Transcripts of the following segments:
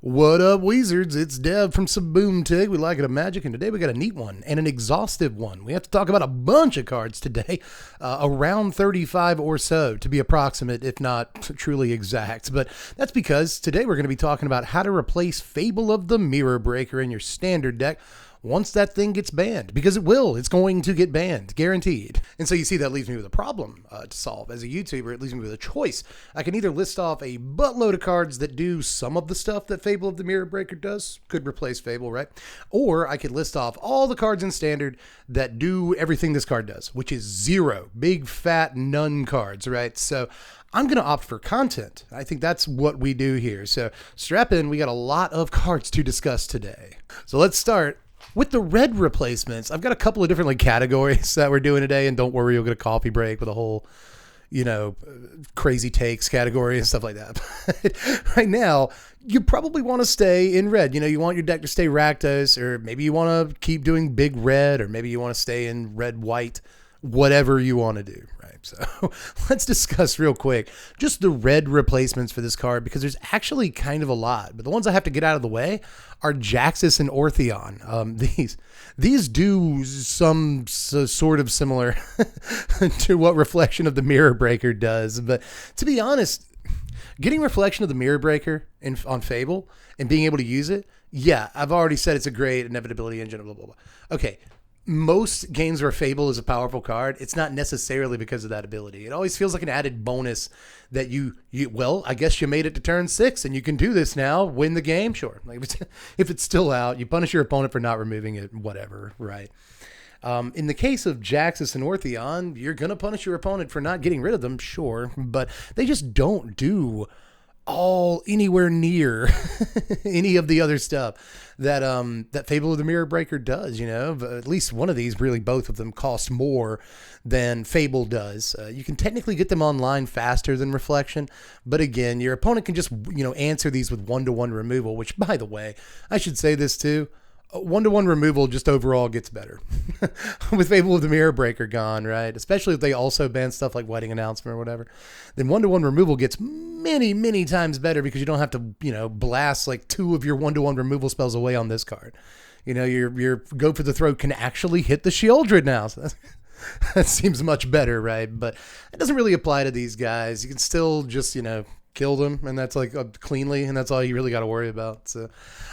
What up, Wizards? It's Dev from Mtg. We like it at Magic, and today we got a neat one and an exhaustive one. We have to talk about a bunch of cards today, around 35 or so, to be approximate, if not truly exact. But that's because today we're going to be talking about how to replace Fable of the Mirror Breaker in your standard deck once that thing gets banned, because it will. It's going to get banned, guaranteed. And so you see, that leaves me with a problem to solve. As a YouTuber, it leaves me with a choice. I can either list off a buttload of cards that do some of the stuff that Fable of the Mirror Breaker does, could replace Fable, right? Or I could list off all the cards in Standard that do everything this card does, which is zero, big fat none cards, right? So I'm going to opt for content. I think that's what we do here. So strap in, we got a lot of cards to discuss today. So let's start with the red replacements. I've got a couple of different categories that we're doing today, and don't worry, you'll get a coffee break with a whole, crazy takes category and stuff like that. But right now, you probably want to stay in red. You want your deck to stay Rakdos, or maybe you want to keep doing big red, or maybe you want to stay in red-white, whatever you want to do, right? So let's discuss real quick just the red replacements for this card, because there's actually kind of a lot, but the ones I have to get out of the way are Jaxus and Ortheon. These do some sort of similar to what Reflection of the Mirror Breaker does, but to be honest, getting Reflection of the Mirror Breaker on Fable and being able to use it, yeah, I've already said it's a great inevitability engine, blah, blah, blah. Okay. Most games where Fable is a powerful card, it's not necessarily because of that ability. It always feels like an added bonus that well, I guess you made it to turn 6 and you can do this now, win the game, sure. If it's still out, you punish your opponent for not removing it, whatever, right? In the case of Jaxus and Ortheon, you're going to punish your opponent for not getting rid of them, sure, but they just don't do anywhere near any of the other stuff that Fable of the Mirror Breaker does. At least one of these, really both of them, cost more than Fable does. You can technically get them online faster than Reflection, but again, your opponent can just answer these with one-to-one removal, which, by the way, I should say this too, one-to-one removal just overall gets better with Fable of the Mirror Breaker gone, right? Especially if they also ban stuff like Wedding Announcement or whatever. Then one-to-one removal gets many, many times better because you don't have to, blast 2 of your one-to-one removal spells away on this card. Your Go for the Throat can actually hit the Sheoldred now. So that seems much better, right? But it doesn't really apply to these guys. You can still just, kill them, and that's cleanly, and that's all you really got to worry about. So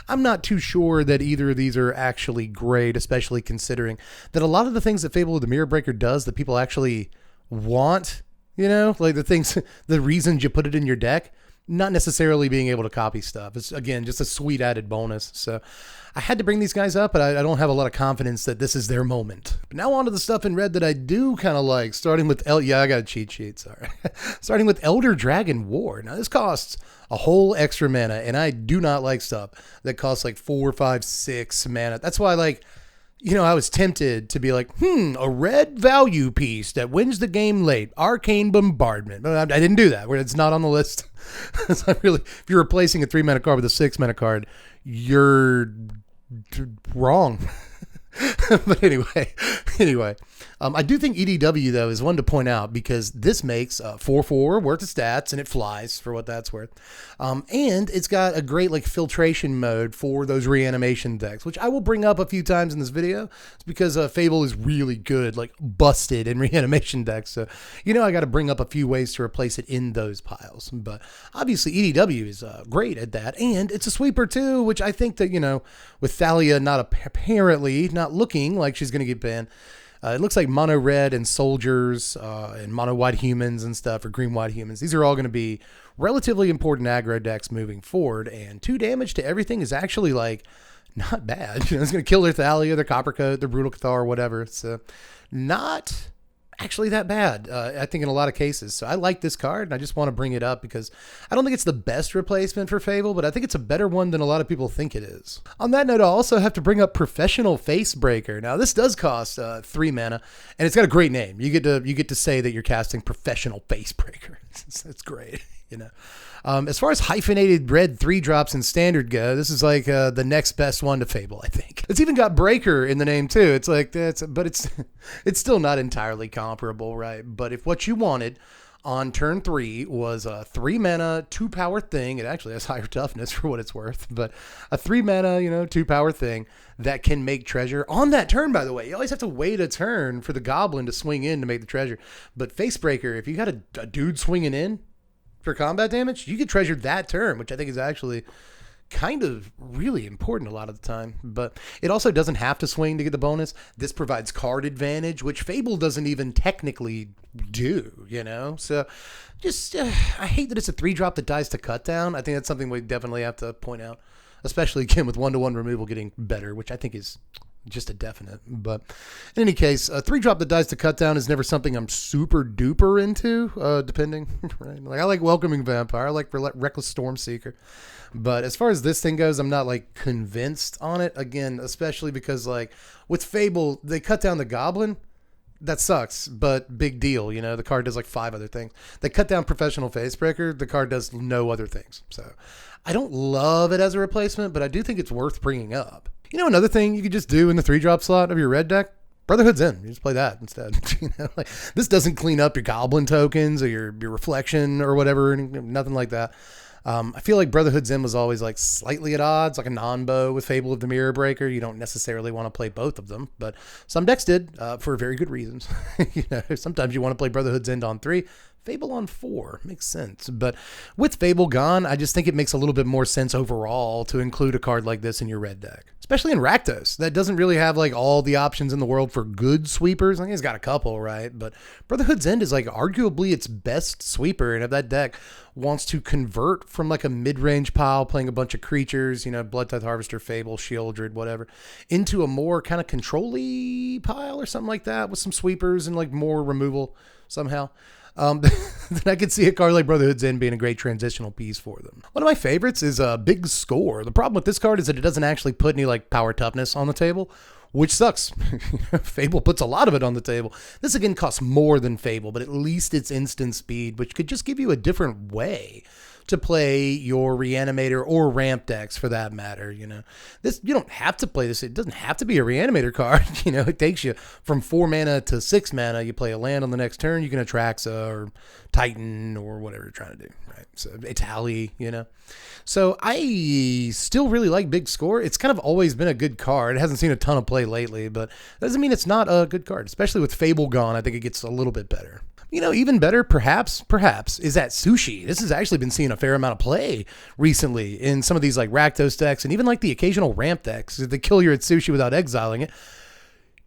I'm not too sure that either of these are actually great, especially considering that a lot of the things that Fable of the Mirror Breaker does that people actually want, the reasons you put it in your deck, not necessarily being able to copy stuff. It's, again, just a sweet added bonus. So I had to bring these guys up, but I don't have a lot of confidence that this is their moment. But now on to the stuff in red that I do kind of like, starting with I got a cheat sheet, sorry. Starting with Elder Dragon War. Now this costs a whole extra mana, and I do not like stuff that costs 4, 5, 6 mana. That's why I was tempted to be a red value piece that wins the game late, Arcane Bombardment. But I didn't do that, where it's not on the list. It's not really, if you're replacing a 3 mana card with a 6 mana card, you're wrong. But anyway, I do think EDW, though, is one to point out, because this makes 4/4 worth of stats, and it flies for what that's worth. And it's got a great filtration mode for those reanimation decks, which I will bring up a few times in this video. It's because Fable is really good, busted in reanimation decks. So, I got to bring up a few ways to replace it in those piles. But obviously EDW is great at that, and it's a sweeper too, which I think that, with Thalia not looking like she's going to get banned, it looks like mono red and soldiers and mono white humans and stuff, or green white humans. These are all going to be relatively important aggro decks moving forward, and 2 damage to everything is actually not bad. It's going to kill their Thalia, their Coppercoat, their Brutal Cathar, whatever. It's not actually that bad, I think, in a lot of cases. So I like this card, and I just want to bring it up because I don't think it's the best replacement for Fable, but I think it's a better one than a lot of people think it is. On that note, I also have to bring up Professional Facebreaker. Now, this does cost 3 mana, and it's got a great name. You get to say that you're casting Professional Facebreaker. It's great. As far as hyphenated red 3-drops in Standard go, this is the next best one to Fable, I think. It's even got Breaker in the name too. It's but it's still not entirely comparable, right? But if what you wanted on turn 3 was a 3 mana, 2 power thing. It actually has higher toughness for what it's worth, but a 3 mana, 2 power thing that can make treasure on that turn, by the way. You always have to wait a turn for the goblin to swing in to make the treasure. But Facebreaker, if you got a dude swinging in for combat damage, you get treasure that turn, which I think is actually kind of really important a lot of the time. But it also doesn't have to swing to get the bonus. This provides card advantage, which Fable doesn't even technically do, So just, I hate that it's a 3-drop that dies to cut down. I think that's something we definitely have to point out, especially again with 1-to-1 removal getting better, which I think is just a definite. But in any case, a 3-drop that dies to cut down is never something I'm super duper into, depending, right? Like I like Welcoming Vampire, I like Reckless Stormseeker. But as far as this thing goes, I'm not like convinced on it. Again, especially because like with Fable, they cut down the goblin. That sucks, but big deal. The card does like 5 other things. They cut down Professional Facebreaker. The card does no other things. So I don't love it as a replacement, but I do think it's worth bringing up. Another thing you could just do in the 3-drop slot of your red deck, Brotherhoods End. You just play that instead. This doesn't clean up your goblin tokens or your reflection or whatever, nothing like that. I feel like Brotherhood's End was always like slightly at odds, like a non-bow with Fable of the Mirror Breaker. You don't necessarily want to play both of them, but some decks did for very good reasons. Sometimes you want to play Brotherhood's End on 3, Fable on 4. Makes sense. But with Fable gone, I just think it makes a little bit more sense overall to include a card like this in your red deck. Especially in Rakdos. That doesn't really have like all the options in the world for good sweepers. I think it's got a couple, right? But Brotherhood's End is like arguably its best sweeper. And if that deck wants to convert from like a mid-range pile playing a bunch of creatures, Bloodtithe Harvester, Fable, Shieldred, whatever, into a more kind of control-y pile or something like that with some sweepers and like more removal somehow, then I could see a card like Brotherhood's End being a great transitional piece for them. One of my favorites is Big Score. The problem with this card is that it doesn't actually put any like power toughness on the table, which sucks. Fable puts a lot of it on the table. This again costs more than Fable, but at least it's instant speed, which could just give you a different way to play your Reanimator or ramp decks for that matter. This, you don't have to play this. It doesn't have to be a Reanimator card. It takes you from 4 mana to 6 mana. You play a land on the next turn. You can Atraxa or Titan or whatever you're trying to do, right? So Itali, So I still really like Big Score. It's kind of always been a good card. It hasn't seen a ton of play lately, but that doesn't mean it's not a good card. Especially with Fable gone, I think it gets a little bit better. Even better, perhaps, is that Sushi. This has actually been seeing a fair amount of play recently in some of these like Rakdos decks and even like the occasional ramp decks. If they kill your Sushi without exiling it,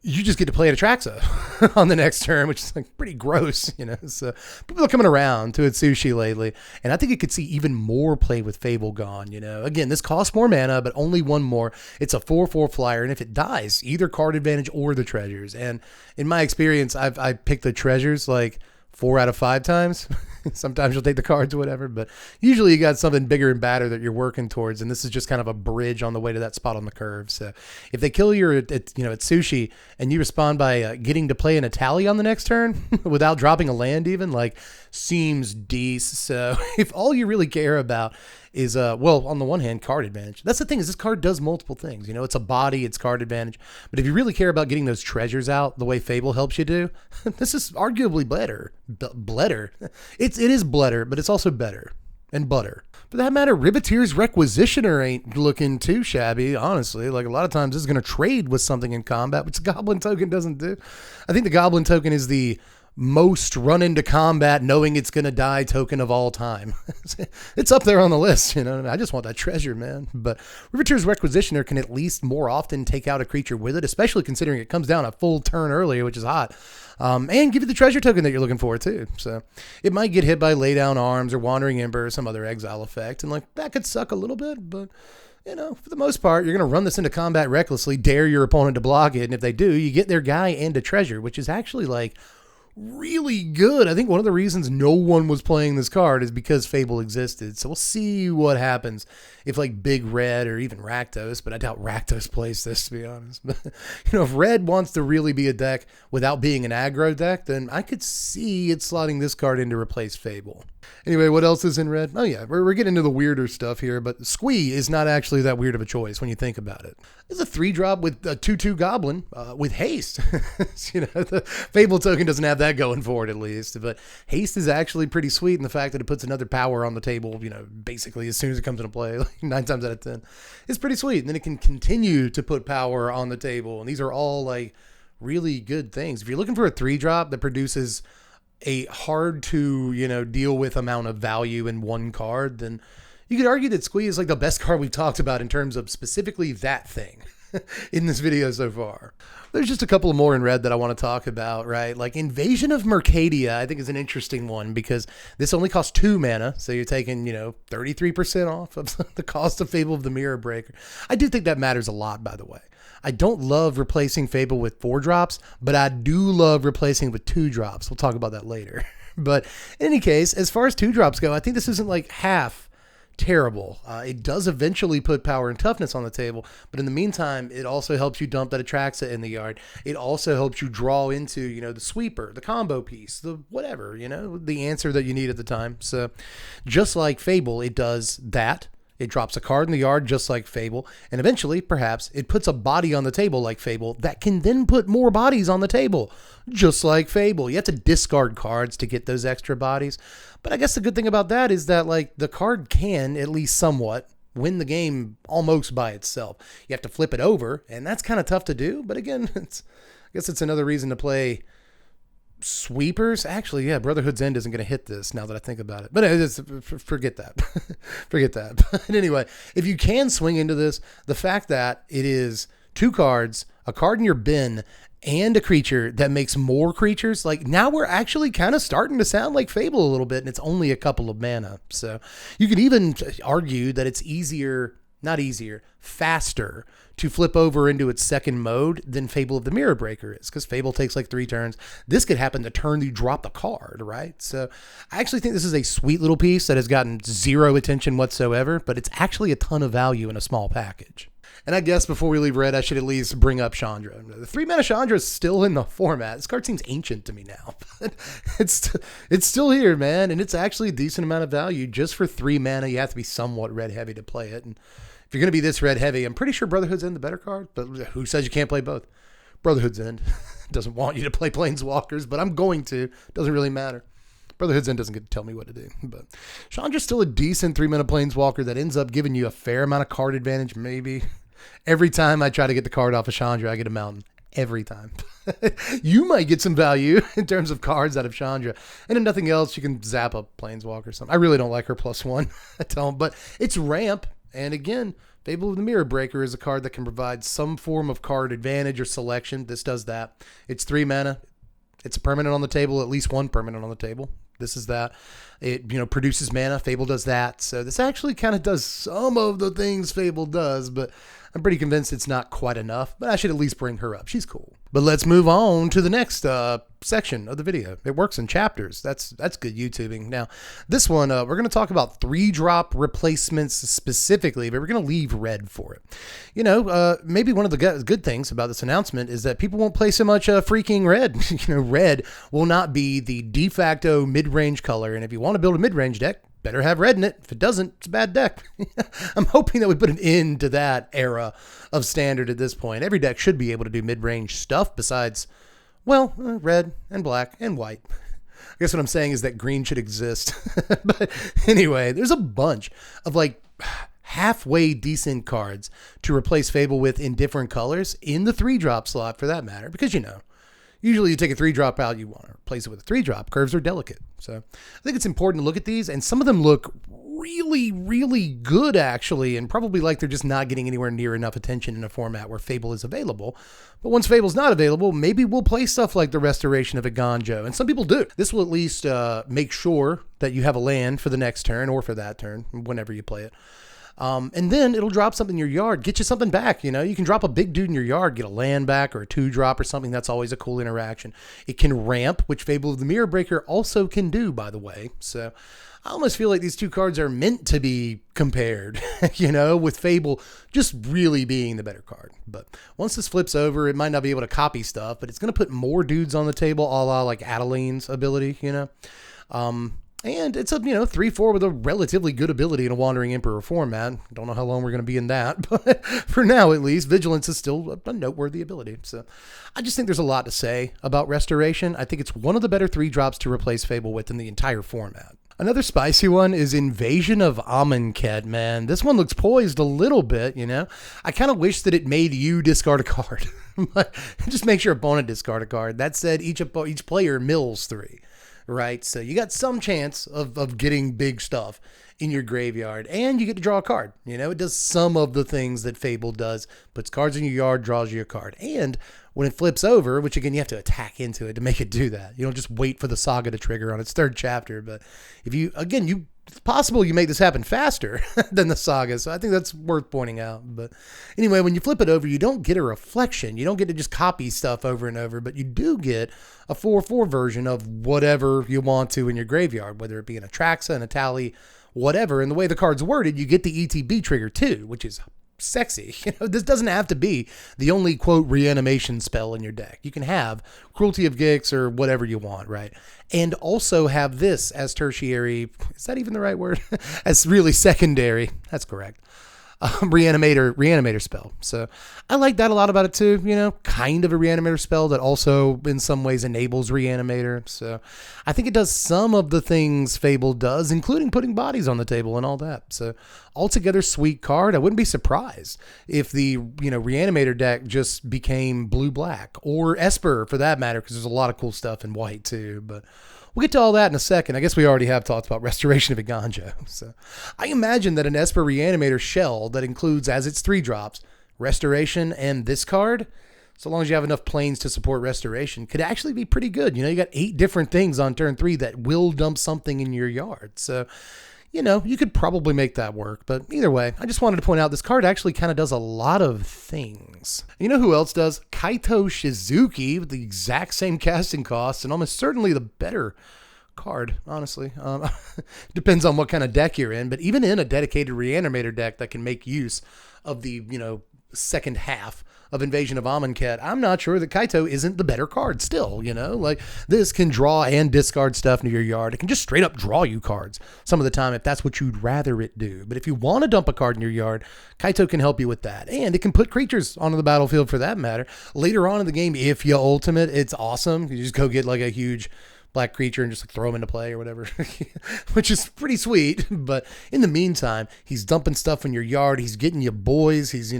you just get to play Atraxa on the next turn, which is like pretty gross, So people are coming around to Sushi lately, and I think it could see even more play with Fable gone, Again, this costs more mana, but only 1 more. It's a 4/4 flyer, and if it dies, either card advantage or the treasures. And in my experience, I picked the treasures like 4 out of 5 times. Sometimes you'll take the cards or whatever, but usually you got something bigger and badder that you're working towards, and this is just kind of a bridge on the way to that spot on the curve. So if they kill you at Sushi and you respond by getting to play an Itali on the next turn without dropping a land even, like, seems decent. So if all you really care about is, on the one hand, card advantage. That's the thing, is this card does multiple things. It's a body, it's card advantage. But if you really care about getting those treasures out the way Fable helps you do, this is arguably better. It is better, but it's also better. And butter. For that matter, Riveters Requisitioner ain't looking too shabby, honestly. Like, a lot of times this is going to trade with something in combat, which the Goblin token doesn't do. I think the Goblin token is the most run into combat knowing it's going to die token of all time. It's up there on the list, I just want that treasure, man. But Riveters Requisitioner can at least more often take out a creature with it, especially considering it comes down a full turn earlier, which is hot. And give you the treasure token that you're looking for too. So it might get hit by Lay Down Arms or Wandering Ember or some other exile effect, and like that could suck a little bit, but for the most part, you're going to run this into combat recklessly, dare your opponent to block it, and if they do, you get their guy and a treasure, which is actually like really good. I think one of the reasons no one was playing this card is because Fable existed. So we'll see what happens if like Big Red or even Rakdos, but I doubt Rakdos plays this, to be honest. But if Red wants to really be a deck without being an aggro deck, then I could see it slotting this card in to replace Fable. Anyway, what else is in Red? Oh yeah, we're getting into the weirder stuff here, but Squee is not actually that weird of a choice when you think about it. It's a 3-drop with a 2/2 Goblin with haste. The Fable token doesn't have that that going for it at least. But haste is actually pretty sweet in the fact that it puts another power on the table, basically as soon as it comes into play, like 9 times out of 10. It's pretty sweet. And then it can continue to put power on the table. And these are all like really good things. If you're looking for a 3-drop that produces a hard to, deal with amount of value in one card, then you could argue that Squee is like the best card we've talked about in terms of specifically that thing in this video so far. There's just a couple more in red that I want to talk about, right? Like Invasion of Mercadia, I think is an interesting one because this only costs 2 mana. So you're taking, 33% off of the cost of Fable of the Mirror Breaker. I do think that matters a lot, by the way. I don't love replacing Fable with 4-drops, but I do love replacing with 2-drops. We'll talk about that later. But in any case, as far as 2-drops go, I think this isn't like half terrible. It does eventually put power and toughness on the table, but in the meantime, it also helps you dump that Atraxa in the yard. It also helps you draw into, the sweeper, the combo piece, the whatever, the answer that you need at the time. So just like Fable, it does that. It drops a card in the yard just like Fable, and eventually, perhaps, it puts a body on the table like Fable that can then put more bodies on the table just like Fable. You have to discard cards to get those extra bodies, but I guess the good thing about that is that like the card can, at least somewhat, win the game almost by itself. You have to flip it over, and that's kind of tough to do, but again, I guess it's another reason to play sweepers. Actually, yeah, Brotherhood's End isn't going to hit this now that I think about it. But forget that. Forget that. But anyway, if you can swing into this, the fact that it is 2 cards, a card in your bin, and a creature that makes more creatures, like now we're actually kind of starting to sound like Fable a little bit, and it's only a couple of mana. So you could even argue that it's faster to flip over into its second mode than Fable of the Mirror Breaker is, because Fable takes like 3 turns. This could happen the turn you drop the card, right? So I actually think this is a sweet little piece that has gotten 0 attention whatsoever, but it's actually a ton of value in a small package. And I guess before we leave red, I should at least bring up Chandra. The 3-mana Chandra is still in the format. This card seems ancient to me now, but it's still here, man. And it's actually a decent amount of value. Just for 3 mana, you have to be somewhat red heavy to play it. And if you're going to be this red heavy, I'm pretty sure Brotherhood's End the better card, but who says you can't play both? Brotherhood's End doesn't want you to play Planeswalkers, but I'm going to. Doesn't really matter. Brotherhood's End doesn't get to tell me what to do. But Chandra's still a decent 3-mana Planeswalker that ends up giving you a fair amount of card advantage, maybe. Every time I try to get the card off of Chandra, I get a mountain. Every time. You might get some value in terms of cards out of Chandra. And if nothing else, you can zap a Planeswalker or something. I really don't like her +1. I don't. But it's ramp. And again, Fable of the Mirror Breaker is a card that can provide some form of card advantage or selection. This does that. It's 3 mana. It's a permanent on the table, at least 1 permanent on the table. This is that. It, produces mana. Fable does that. So this actually kind of does some of the things Fable does, but I'm pretty convinced it's not quite enough, but I should at least bring her up. She's cool. But let's move on to the next section of the video. It works in chapters. That's good YouTubing. Now, this one, we're going to talk about 3-drop replacements specifically, but we're going to leave red for it. Maybe one of the good things about this announcement is that people won't play so much freaking red. Red will not be the de facto mid-range color, and if you want to build a mid-range deck, better have red in it. If it doesn't, it's a bad deck. I'm hoping that we put an end to that era of standard at this point. Every deck should be able to do mid-range stuff besides, red and black and white. I guess what I'm saying is that green should exist. But anyway, there's a bunch of like halfway decent cards to replace Fable with in different colors in the 3-drop slot for that matter, because usually you take a 3-drop out, you want to replace it with a 3-drop. Curves are delicate. So I think it's important to look at these, and some of them look really, really good, actually, and probably like they're just not getting anywhere near enough attention in a format where Fable is available. But once Fable's not available, maybe we'll play stuff like the Restoration of Iganjo, and some people do. This will at least make sure that you have a land for the next turn, or for that turn, whenever you play it. And then it'll drop something in your yard, get you something back. You can drop a big dude in your yard, get a land back or a 2-drop or something. That's always a cool interaction. It can ramp, which Fable of the Mirror Breaker also can do, by the way. So I almost feel like these 2 cards are meant to be compared, with Fable just really being the better card. But once this flips over, it might not be able to copy stuff, but it's going to put more dudes on the table, a la like Adeline's ability, And it's a, 3/4 with a relatively good ability in a Wandering Emperor format. Don't know how long we're going to be in that, but for now at least, Vigilance is still a noteworthy ability. So I just think there's a lot to say about Restoration. I think it's one of the better 3-drops to replace Fable with in the entire format. Another spicy one is Invasion of Almond, Catman. This one looks poised a little bit, I kind of wish that it made you discard a card. Just make your opponent discard a card. That said, each player mills 3. Right, so you got some chance of getting big stuff in your graveyard, and you get to draw a card. It does some of the things that Fable does, puts cards in your yard, draws you a card. And when it flips over, which again, you have to attack into it to make it do that. You don't just wait for the saga to trigger on its 3rd chapter. But if you, again, it's possible you make this happen faster than the saga. So I think that's worth pointing out. But anyway, when you flip it over, you don't get a reflection. You don't get to just copy stuff over and over, but you do get a 4/4 version of whatever you want to in your graveyard, whether it be an Atraxa, an Atali, whatever. And the way the card's worded, you get the ETB trigger too, which is sexy. This doesn't have to be the only quote reanimation spell in your deck. You can have Cruelty of Gix or whatever you want, right? And also have this as tertiary. Is that even the right word? As really secondary. That's correct. Reanimator spell. So I like that a lot about it too. Kind of a reanimator spell that also in some ways enables reanimator. So I think it does some of the things Fable does, including putting bodies on the table and all that. So altogether sweet card. I wouldn't be surprised if the, reanimator deck just became blue-black or Esper for that matter, because there's a lot of cool stuff in white too. But we'll get to all that in a second. I guess we already have talked about Restoration of Iganjo. So I imagine that an Esper Reanimator shell that includes as its 3-drops, Restoration and this card, so long as you have enough planes to support Restoration, could actually be pretty good. You got 8 different things on turn 3 that will dump something in your yard. So, you could probably make that work. But either way, I just wanted to point out this card actually kind of does a lot of things. You know who else does? Kaito Shizuki with the exact same casting costs and almost certainly the better card, honestly. Depends on what kind of deck you're in. But even in a dedicated Reanimator deck that can make use of the, second half of Invasion of Amonkhet, I'm not sure that Kaito isn't the better card still, like this can draw and discard stuff into your yard. It can just straight up draw you cards some of the time if that's what you'd rather it do. But if you want to dump a card in your yard, Kaito can help you with that. And it can put creatures onto the battlefield for that matter. Later on in the game, if you ultimate, it's awesome. You just go get like a huge black creature and just throw him into play or whatever, which is pretty sweet. But in the meantime, he's dumping stuff in your yard. He's getting you boys. He's,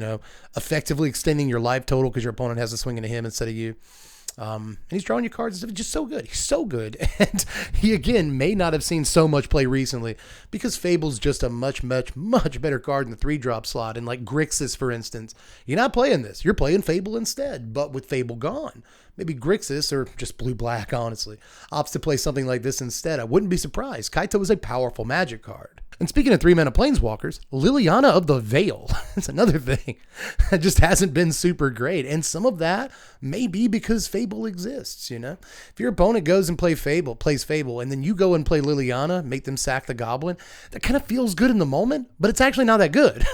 effectively extending your life total because your opponent has to swing into him instead of you. And he's drawing you cards. It's just so good. He's so good. And he, again, may not have seen so much play recently because Fable's just a much, much, much better card in the 3-drop slot. And like Grixis, for instance, you're not playing this. You're playing Fable instead, but with Fable gone. Maybe Grixis, or just blue-black, honestly, opts to play something like this instead. I wouldn't be surprised. Kaito is a powerful Magic card. And speaking of 3-mana Planeswalkers, Liliana of the Veil. That's another thing that just hasn't been super great. And some of that may be because Fable exists, If your opponent goes and plays Fable, and then you go and play Liliana, make them sack the Goblin, that kind of feels good in the moment, but it's actually not that good.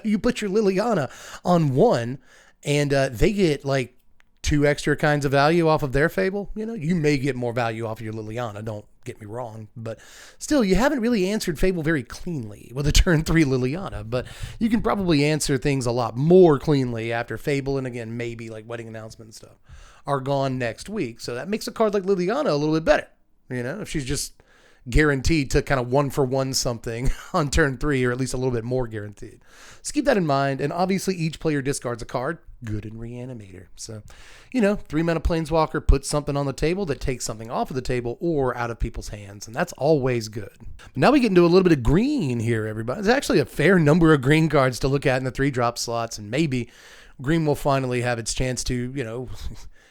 You put your Liliana on 1, and they get like 2 extra kinds of value off of their Fable. You may get more value off of your Liliana, don't get me wrong, but still, you haven't really answered Fable very cleanly with a turn 3 Liliana, but you can probably answer things a lot more cleanly after Fable, and again, maybe like Wedding Announcement and stuff, are gone next week. So that makes a card like Liliana a little bit better, if she's just guaranteed to kind of 1-for-1 something on turn 3, or at least a little bit more guaranteed. So keep that in mind, and obviously each player discards a card, good in Reanimator. So, 3-mana Planeswalker puts something on the table that takes something off of the table or out of people's hands, and that's always good. But now we get into a little bit of green here, everybody. There's actually a fair number of green cards to look at in the 3-drop slots, and maybe green will finally have its chance to,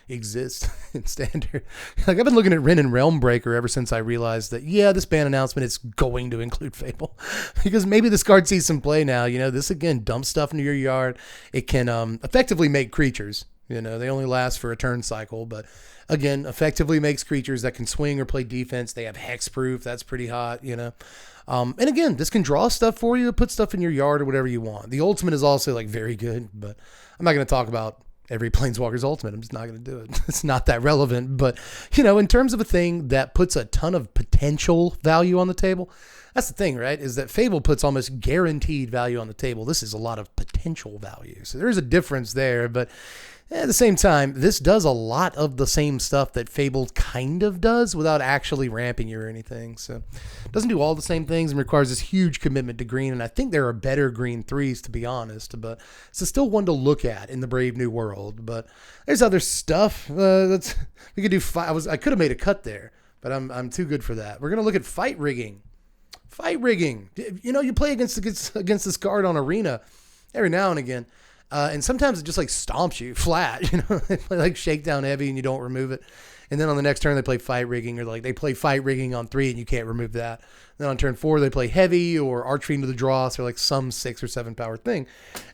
exist in standard. Like, I've been looking at Ren and Realmbreaker ever since I realized that, this ban announcement is going to include Fable, because maybe this card sees some play now. This again dumps stuff into your yard. It can effectively make creatures. They only last for a turn cycle, but again, effectively makes creatures that can swing or play defense. They have hexproof. That's pretty hot. And again, this can draw stuff for you, put stuff in your yard or whatever you want. The ultimate is also like very good, but I'm not going to talk about every Planeswalker's ultimate. I'm just not going to do it. It's not that relevant. But, in terms of a thing that puts a ton of potential value on the table, that's the thing, right? Is that Fable puts almost guaranteed value on the table. This is a lot of potential value. So there's a difference there. But at the same time, this does a lot of the same stuff that Fable kind of does without actually ramping you or anything. So it doesn't do all the same things and requires this huge commitment to green. And I think there are better green 3s, to be honest. But it's still one to look at in the Brave New World. But there's other stuff. We could do. I could have made a cut there, but I'm too good for that. We're gonna look at fight rigging. Fight rigging. You play against this card on Arena every now and again. And sometimes it just like stomps you flat, they play like shakedown heavy and you don't remove it. And then on the next turn, they play fight rigging, or like they play fight rigging on 3 and you can't remove that. Then on turn 4, they play heavy or archery into the dross or like some 6 or 7 power thing.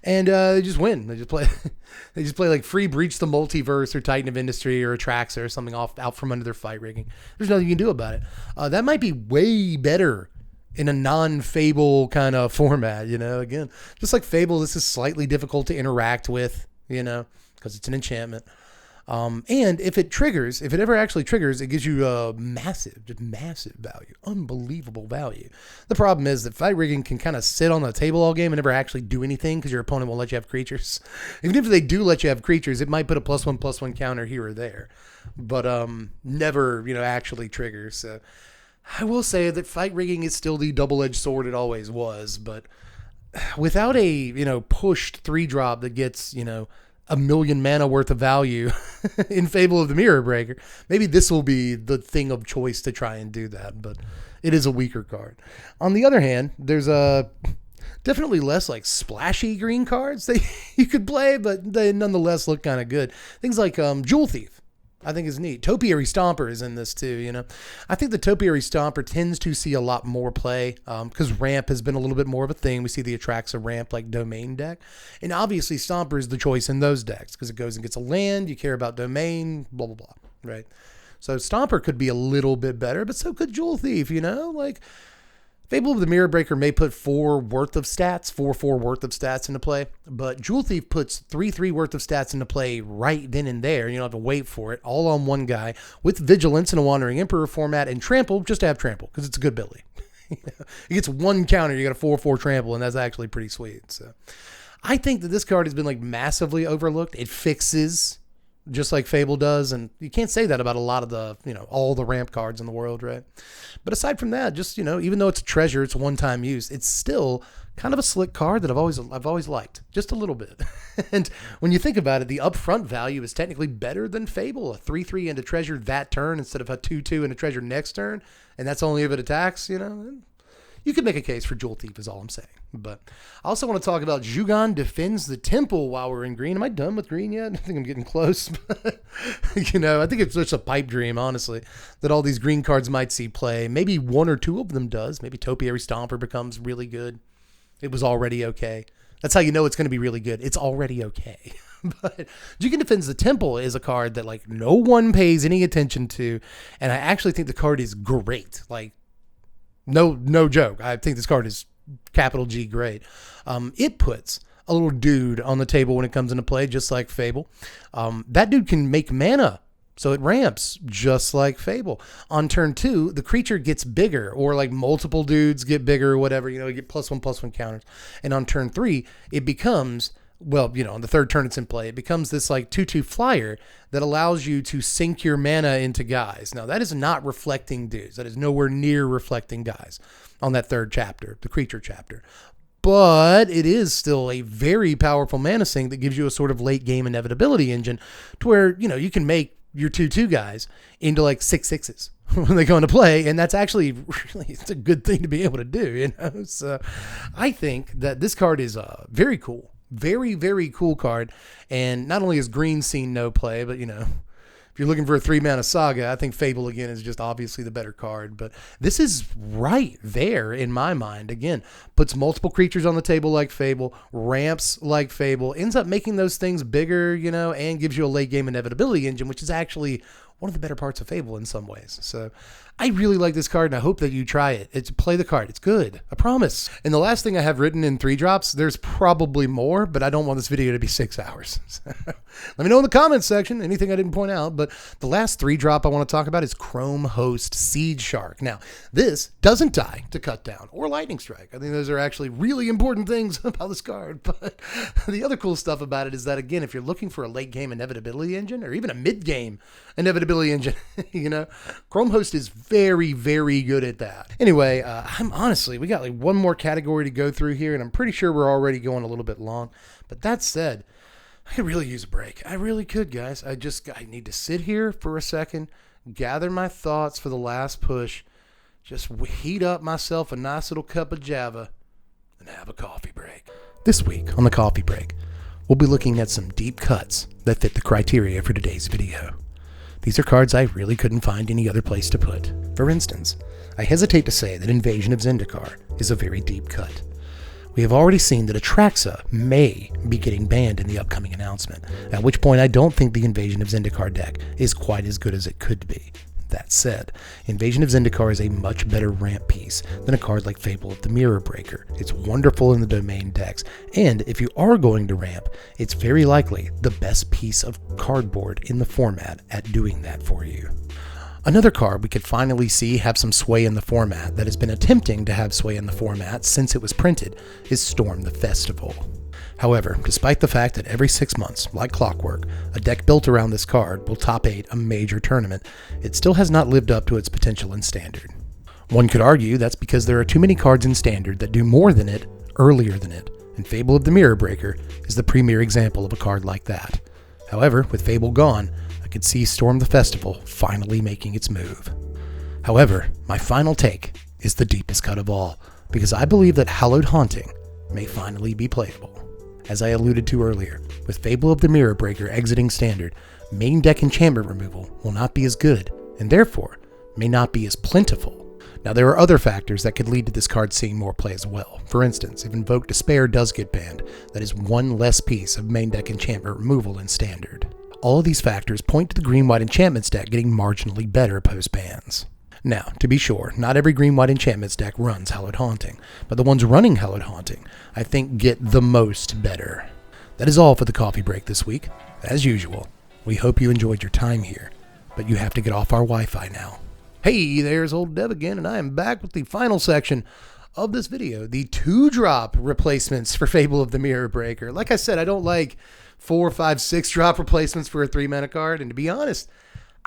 And they just win. They just play like free Breach the Multiverse or Titan of Industry or Atraxa or something out from under their fight rigging. There's nothing you can do about it. That might be way better in a non-Fable kind of format, again, just like Fable, this is slightly difficult to interact with, because it's an enchantment. And if it ever actually triggers, it gives you a massive value, unbelievable value. The problem is that fight rigging can kind of sit on the table all game and never actually do anything because your opponent won't let you have creatures. Even if they do let you have creatures, it might put a +1/+1 counter here or there, but never, actually triggers. So I will say that fight rigging is still the double-edged sword it always was, but without a, pushed 3-drop that gets, 1,000,000 mana worth of value in Fable of the Mirror Breaker, maybe this will be the thing of choice to try and do that, but it is a weaker card. On the other hand, there's definitely less like splashy green cards that you could play, but they nonetheless look kind of good. Things like Jewel Thief, I think is neat. Topiary Stomper is in this too, I think the Topiary Stomper tends to see a lot more play because ramp has been a little bit more of a thing. We see the Atraxa ramp like domain deck. And obviously Stomper is the choice in those decks because it goes and gets a land, you care about domain, blah, blah, blah, right? So Stomper could be a little bit better, but so could Jewel Thief, like Fable of the Mirror Breaker may put 4 worth of stats, 4 worth of stats into play, but Jewel Thief puts 3 worth of stats into play right then and there. You don't have to wait for it, all on one guy, with Vigilance in a Wandering Emperor format, and Trample, just to have Trample, because it's a good ability. It gets 1 counter, you got a 4/4 Trample, and that's actually pretty sweet. So I think that this card has been like massively overlooked. It fixes just like Fable does, and you can't say that about a lot of the, all the ramp cards in the world, right? But aside from that, just, even though it's a treasure, it's one-time use, it's still kind of a slick card that I've always liked, just a little bit. And when you think about it, the upfront value is technically better than Fable, a 3/3 and a treasure that turn instead of a 2/2 and a treasure next turn, and that's only if it attacks, You could make a case for Jewel Thief is all I'm saying. But I also want to talk about Zhugan Defends the Temple while we're in green. Am I done with green yet? I think I'm getting close. I think it's just a pipe dream, honestly, that all these green cards might see play. Maybe 1 or 2 of them does. Maybe Topiary Stomper becomes really good. It was already okay. That's how you know it's going to be really good. It's already okay. But Zhugan Defends the Temple is a card that like no one pays any attention to. And I actually think the card is great. Like, no joke. I think this card is capital G great. It puts a little dude on the table when it comes into play, just like Fable. That dude can make mana, so it ramps just like Fable. On turn 2, the creature gets bigger, or like multiple dudes get bigger or whatever. You get +1/+1 counters. And on turn 3, it becomes, on the third turn it's in play, it becomes this like 2/2 flyer that allows you to sink your mana into guys. Now, that is not reflecting dudes. That is nowhere near reflecting guys on that third chapter, the creature chapter. But it is still a very powerful mana sink that gives you a sort of late game inevitability engine to where, you can make your 2/2 guys into like 6/6s when they go into play. And that's actually really, it's a good thing to be able to do, So I think that this card is very cool. Very, very cool card. And not only has green seen no play, but, if you're looking for a 3-mana saga, I think Fable, again, is just obviously the better card. But this is right there in my mind. Again, puts multiple creatures on the table like Fable, ramps like Fable, ends up making those things bigger, and gives you a late game inevitability engine, which is actually one of the better parts of Fable in some ways. So I really like this card, and I hope that you try it. It's play the card. It's good. I promise. And the last thing I have written in 3-drops, there's probably more, but I don't want this video to be 6 hours. So, let me know in the comments section anything I didn't point out. But the last 3-drop I want to talk about is Chrome Host Seed Shark. Now, this doesn't die to Cut Down or Lightning Strike. I think those are actually really important things about this card. But the other cool stuff about it is that, again, if you're looking for a late game inevitability engine or even a mid game inevitability engine, Chrome Host is very, very good at that. Anyway, we got like one more category to go through here, and I'm pretty sure we're already going a little bit long. But that said, I could really use a break. I really could, guys. I need to sit here for a second, gather my thoughts for the last push, just heat up myself a nice little cup of Java, and have a coffee break. This week on the coffee break, we'll be looking at some deep cuts that fit the criteria for today's video. These are cards I really couldn't find any other place to put. For instance, I hesitate to say that Invasion of Zendikar is a very deep cut. We have already seen that Atraxa may be getting banned in the upcoming announcement, at which point I don't think the Invasion of Zendikar deck is quite as good as it could be. That said, Invasion of Zendikar is a much better ramp piece than a card like Fable of the Mirror Breaker. It's wonderful in the domain decks, and if you are going to ramp, it's very likely the best piece of cardboard in the format at doing that for you. Another card we could finally see have some sway in the format that has been attempting to have sway in the format since it was printed is Storm the Festival. However, despite the fact that every 6 months, like clockwork, a deck built around this card will top 8 a major tournament, it still has not lived up to its potential in Standard. One could argue that's because there are too many cards in Standard that do more than it, earlier than it, and Fable of the Mirror Breaker is the premier example of a card like that. However, with Fable gone, I could see Storm the Festival finally making its move. However, my final take is the deepest cut of all, because I believe that Hallowed Haunting may finally be playable. As I alluded to earlier, with Fable of the Mirror Breaker exiting Standard, main deck enchantment removal will not be as good, and therefore may not be as plentiful. Now, there are other factors that could lead to this card seeing more play as well. For instance, if Invoke Despair does get banned, that is one less piece of main deck enchantment removal in Standard. All of these factors point to the green-white enchantments deck getting marginally better post-bans. Now, to be sure, not every green-white enchantments deck runs Hallowed Haunting, but the ones running Hallowed Haunting, I think, get the most better. That is all for the coffee break this week. As usual, we hope you enjoyed your time here, but you have to get off our Wi-Fi now. Hey, there's old Dev again, and I am back with the final section of this video, the 2-drop replacements for Fable of the Mirror Breaker. Like I said, I don't like 4, 5, 6-drop replacements for a 3-mana card, and to be honest,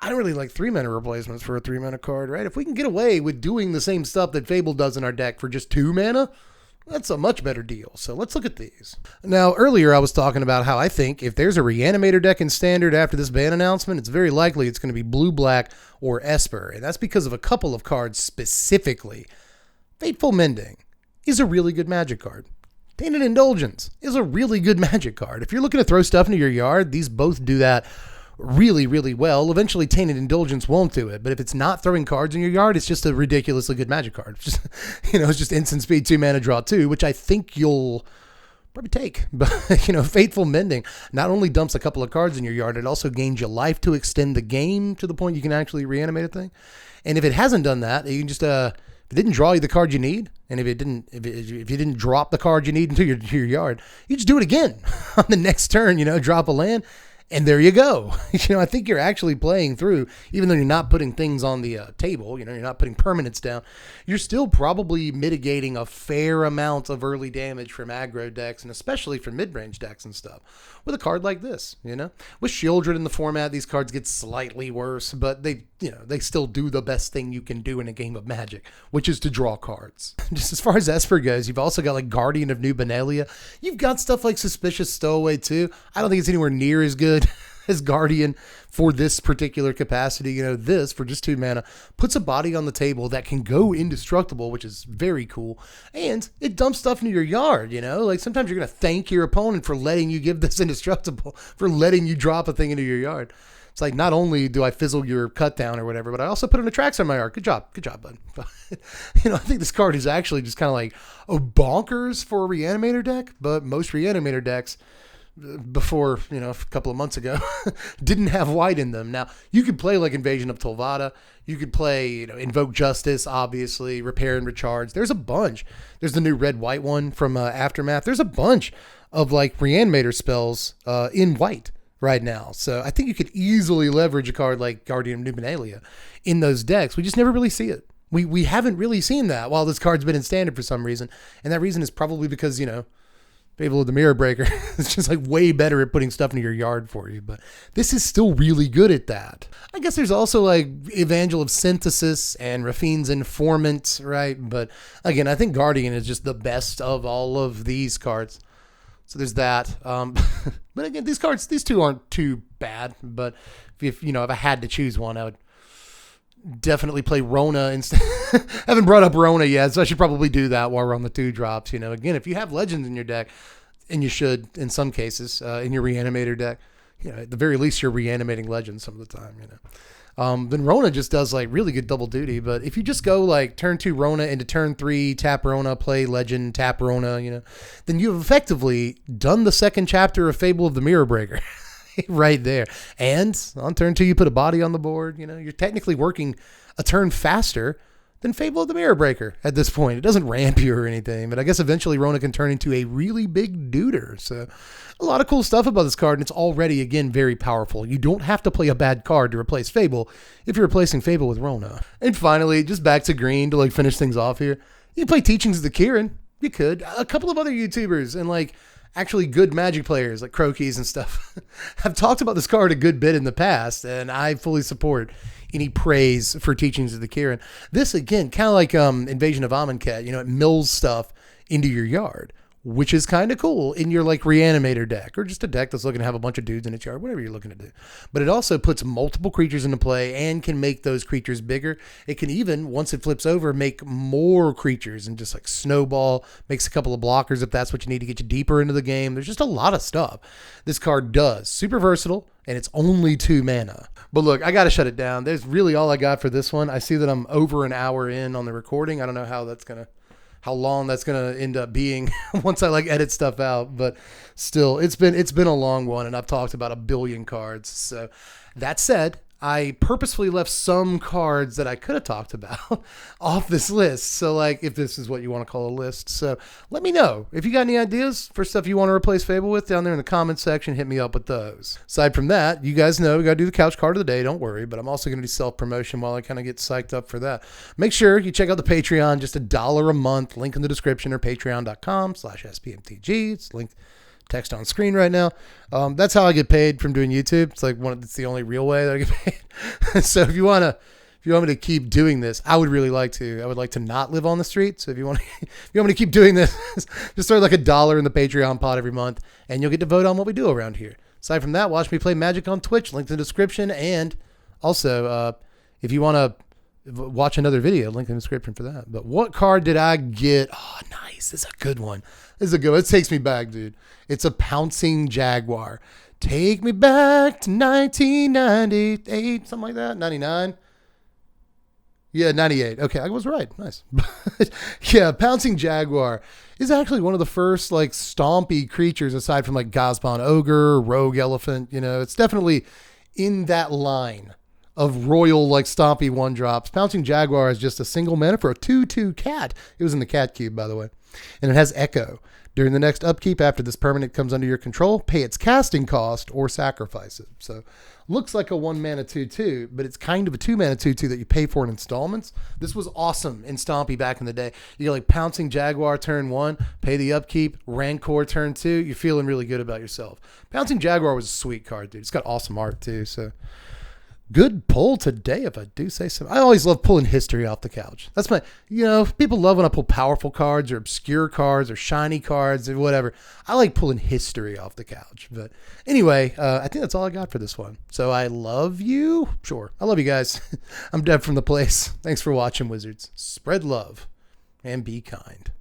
I don't really like 3-mana replacements for a 3-mana card, right? If we can get away with doing the same stuff that Fable does in our deck for just 2 mana, that's a much better deal. So let's look at these. Now, earlier I was talking about how I think if there's a Reanimator deck in Standard after this ban announcement, it's very likely it's going to be Blue-Black or Esper, and that's because of a couple of cards specifically. Fateful Mending is a really good Magic card. Tainted Indulgence is a really good Magic card. If you're looking to throw stuff into your yard, these both do that really, really well. Eventually, Tainted Indulgence won't do it, but if it's not throwing cards in your yard, it's just a ridiculously good Magic card. It's just, it's just instant speed, 2-mana draw 2, which I think you'll probably take. But, Fateful Mending not only dumps a couple of cards in your yard, it also gains you life to extend the game to the point you can actually reanimate a thing. And if it hasn't done that, you can just, if it didn't draw you the card you need, and if you didn't drop the card you need into your yard, you just do it again on the next turn, drop a land. And there you go. I think you're actually playing through, even though you're not putting things on the table, you're not putting permanents down, you're still probably mitigating a fair amount of early damage from aggro decks, and especially from mid-range decks and stuff, with a card like this, With Shieldred in the format, these cards get slightly worse, but they still do the best thing you can do in a game of Magic, which is to draw cards. Just as far as Esper goes, you've also got like Guardian of New Benalia. You've got stuff like Suspicious Stowaway too. I don't think it's anywhere near as good as Guardian for this particular capacity. This, for just 2 mana, puts a body on the table that can go indestructible, which is very cool. And it dumps stuff into your yard, Like sometimes you're going to thank your opponent for letting you give this indestructible, for letting you drop a thing into your yard. It's like, not only do I fizzle your cut down or whatever, but I also put an Atraxa in my yard. Good job, bud. But, I think this card is actually just kind of like bonkers for a Reanimator deck, but most Reanimator decks before, a couple of months ago, didn't have white in them. Now, you could play like Invasion of Tolvada. You could play, Invoke Justice, obviously, Repair and Recharge. There's a bunch. There's the new red-white one from Aftermath. There's a bunch of like Reanimator spells in white right now. So I think you could easily leverage a card like Guardian of Newalia in those decks. We just never really see it. We haven't really seen that while this card's been in standard for some reason. And that reason is probably because, Fable of the Mirror Breaker is just like way better at putting stuff into your yard for you. But this is still really good at that. I guess there's also like Evangel of Synthesis and Rafine's Informant, right? But again, I think Guardian is just the best of all of these cards. So there's that. But again, these two aren't too bad. But if I had to choose one, I would definitely play Rona instead. Haven't brought up Rona yet, so I should probably do that while we're on the 2-drops. Again, if you have legends in your deck, and you should in some cases in your reanimator deck, at the very least you're reanimating legends some of the time. Then Rona just does like really good double duty. But if you just go like turn 2 Rona into turn 3 tap Rona, play legend, tap Rona, then you've effectively done the second chapter of Fable of the Mirror Breaker. Right there. And on turn 2, you put a body on the board. You're technically working a turn faster than Fable of the Mirror Breaker at this point. It doesn't ramp you or anything, but I guess eventually Rona can turn into a really big duder. So a lot of cool stuff about this card, and it's already, again, very powerful. You don't have to play a bad card to replace Fable if you're replacing Fable with Rona. And finally, just back to green to like finish things off here. You can play Teachings of the Kirin. You could. A couple of other YouTubers and like actually good Magic players like Crokies and stuff have talked about this card a good bit in the past, and I fully support any praise for Teachings of the Kirin. This, again, kind of like Invasion of Amonkhet, it mills stuff into your yard, which is kind of cool in your like Reanimator deck, or just a deck that's looking to have a bunch of dudes in its yard, whatever you're looking to do. But it also puts multiple creatures into play and can make those creatures bigger. It can even, once it flips over, make more creatures and just like snowball, makes a couple of blockers if that's what you need to get you deeper into the game. There's just a lot of stuff this card does. Super versatile, and it's only 2 mana. But look, I got to shut it down. There's really all I got for this one. I see that I'm over an hour in on the recording. I don't know how long that's going to end up being once I like edit stuff out, but still it's been a long one, and I've talked about a billion cards. So that said, I purposefully left some cards that I could have talked about off this list. So like if this is what you want to call a list. So let me know if you got any ideas for stuff you want to replace Fable with down there in the comments section. Hit me up with those. Aside from that, you guys know we got to do the couch card of the day. Don't worry, but I'm also going to do self-promotion while I kind of get psyched up for that. Make sure you check out the Patreon, just $1 a month, link in the description, or patreon.com/SPMTG. It's linked text on screen right now. That's how I get paid from doing YouTube. It's like it's the only real way that I get paid. So if you want me to keep doing this, I would like to not live on the street. So if you want me to keep doing this, just throw like $1 in the Patreon pot every month, and you'll get to vote on what we do around here. Aside from that, watch me play Magic on Twitch, link in the description. And also, if you want to watch another video, link in the description for that. But what card did I get? Oh, nice. This is a good one. It takes me back, dude. It's a Pouncing Jaguar. Take me back to 1998, something like that. 99. Yeah, 98. Okay, I was right. Nice. Yeah, Pouncing Jaguar is actually one of the first like stompy creatures aside from like Gazban Ogre, Rogue Elephant. It's definitely in that line of royal like stompy 1-drops. Pouncing Jaguar is just a single mana for a 2/2 cat. It was in the cat cube, by the way. And it has Echo. During the next upkeep, after this permanent comes under your control, pay its casting cost or sacrifice it. So looks like a 1-mana 2/2, but it's kind of a 2-mana 2/2 that you pay for in installments. This was awesome in Stompy back in the day. You get like Pouncing Jaguar turn 1, pay the upkeep, Rancor turn 2. You're feeling really good about yourself. Pouncing Jaguar was a sweet card, dude. It's got awesome art too. So good pull today, if I do say so. I always love pulling history off the couch. That's my, people love when I pull powerful cards or obscure cards or shiny cards or whatever. I like pulling history off the couch. But anyway, I think that's all I got for this one. So I love you. Sure. I love you guys. I'm Deb from The Place. Thanks for watching, Wizards. Spread love and be kind.